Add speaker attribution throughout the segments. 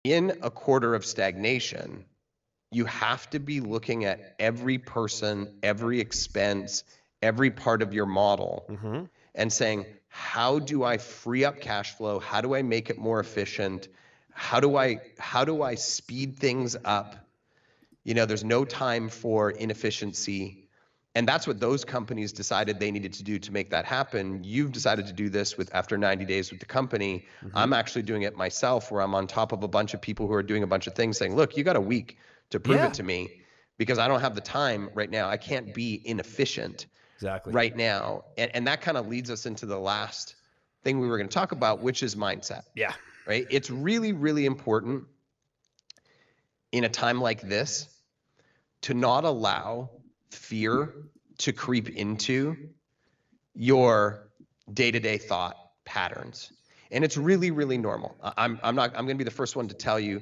Speaker 1: In a quarter of stagnation, you have to be looking at every person, every expense, every part of your model and saying, how do I free up cash flow? How do I make it more efficient? How do I speed things up? There's no time for inefficiency. And that's what those companies decided they needed to do to make that happen. You've decided to do this after 90 days with the company. I'm actually doing it myself, where I'm on top of a bunch of people who are doing a bunch of things saying, look, you got a week to prove it to me, because I don't have the time right now. I can't be inefficient right now. And that kind of leads us into the last thing we were going to talk about, which is mindset.
Speaker 2: Yeah.
Speaker 1: Right. It's really, really important in a time like this to not allow fear to creep into your day-to-day thought patterns. And it's really, really normal. I'm going to be the first one to tell you,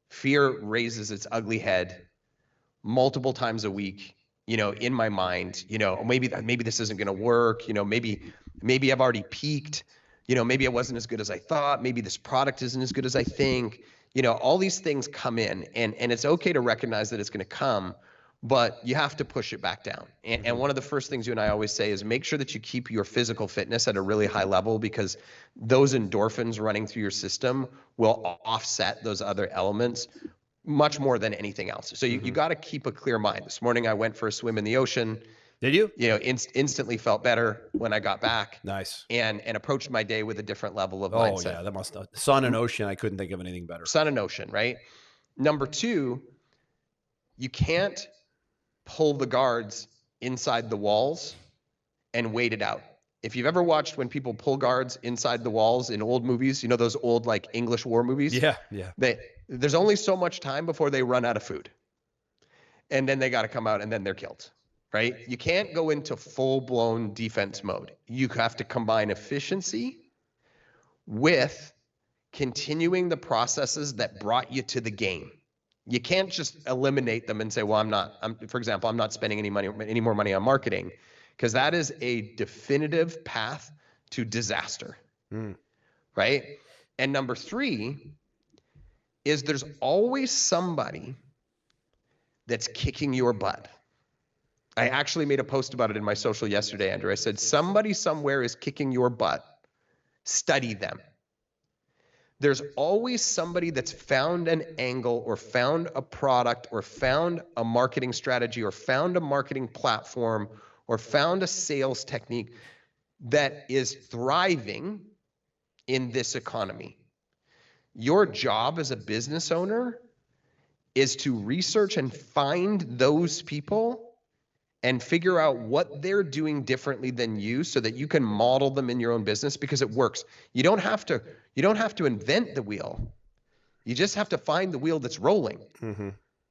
Speaker 1: fear raises its ugly head multiple times a week, in my mind. Maybe this isn't going to work. Maybe I've already peaked. Maybe it wasn't as good as I thought. Maybe this product isn't as good as I think. All these things come in, and it's okay to recognize that it's going to come, but you have to push it back down. And one of the first things you and I always say is make sure that you keep your physical fitness at a really high level, because those endorphins running through your system will offset those other elements much more than anything else. So you got to keep a clear mind. This morning I went for a swim in the ocean.
Speaker 2: Did you?
Speaker 1: Instantly felt better when I got back.
Speaker 2: Nice.
Speaker 1: And approached my day with a different level of mindset.
Speaker 2: Oh yeah, that must have. Sun and ocean, I couldn't think of anything better.
Speaker 1: Sun and ocean, right? Number two, you can't pull the guards inside the walls and wait it out. If you've ever watched when people pull guards inside the walls in old movies, those old like English war movies?
Speaker 2: Yeah.
Speaker 1: There's only so much time before they run out of food. And then they got to come out and then they're killed, right? You can't go into full-blown defense mode. You have to combine efficiency with continuing the processes that brought you to the game. You can't just eliminate them and say, well, for example, I'm not spending any more money on marketing, because that is a definitive path to disaster, right? And number three is there's always somebody that's kicking your butt. I actually made a post about it in my social yesterday, Andrew. I said, somebody somewhere is kicking your butt. Study them. There's always somebody that's found an angle or found a product or found a marketing strategy or found a marketing platform or found a sales technique that is thriving in this economy. Your job as a business owner is to research and find those people and figure out what they're doing differently than you, so that you can model them in your own business, because it works. You don't have to invent the wheel. You just have to find the wheel that's rolling.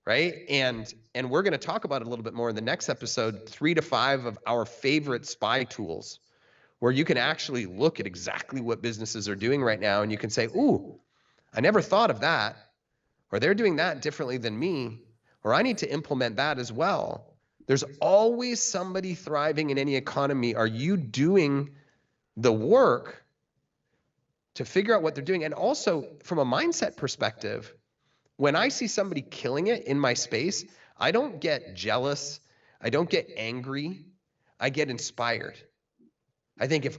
Speaker 1: Right? And we're going to talk about it a little bit more in the next episode, 3 to 5 of our favorite spy tools, where you can actually look at exactly what businesses are doing right now, and you can say, ooh, I never thought of that, or they're doing that differently than me, or I need to implement that as well. There's always somebody thriving in any economy. Are you doing the work to figure out what they're doing? And also from a mindset perspective, when I see somebody killing it in my space, I don't get jealous. I don't get angry. I get inspired. I think if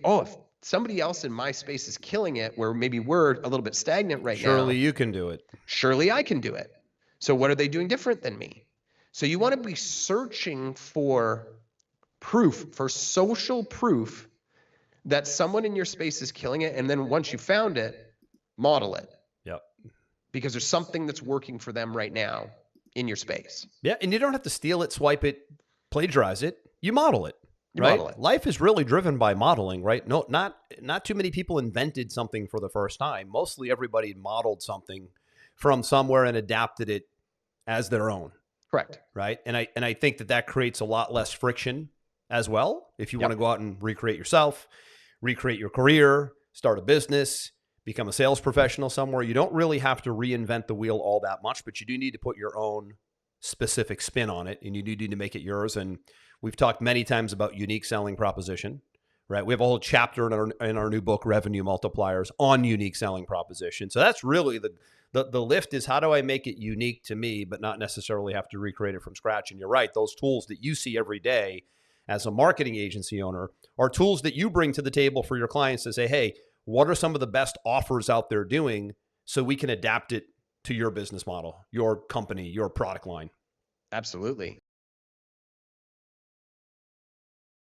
Speaker 1: somebody else in my space is killing it, where maybe we're a little bit stagnant right now.
Speaker 2: Surely you can do it.
Speaker 1: Surely I can do it. So what are they doing different than me? So you want to be searching for proof, for social proof that someone in your space is killing it. And then once you found it, model it.
Speaker 2: Yep.
Speaker 1: Because there's something that's working for them right now in your space.
Speaker 2: Yeah. And you don't have to steal it, swipe it, plagiarize it. You model it. Right? Model it. Life is really driven by modeling, right? No, not too many people invented something for the first time. Mostly everybody modeled something from somewhere and adapted it as their own.
Speaker 1: Correct.
Speaker 2: Right. And I think that creates a lot less friction as well. If you want to go out and recreate yourself, recreate your career, start a business, become a sales professional somewhere, you don't really have to reinvent the wheel all that much, but you do need to put your own specific spin on it, and you do need to make it yours. And we've talked many times about unique selling proposition, right? We have a whole chapter in our new book, Revenue Multipliers, on unique selling proposition. So that's really the lift is, how do I make it unique to me, but not necessarily have to recreate it from scratch? And you're right, those tools that you see every day as a marketing agency owner are tools that you bring to the table for your clients to say, hey, what are some of the best offers out there doing so we can adapt it to your business model, your company, your product line?
Speaker 1: Absolutely.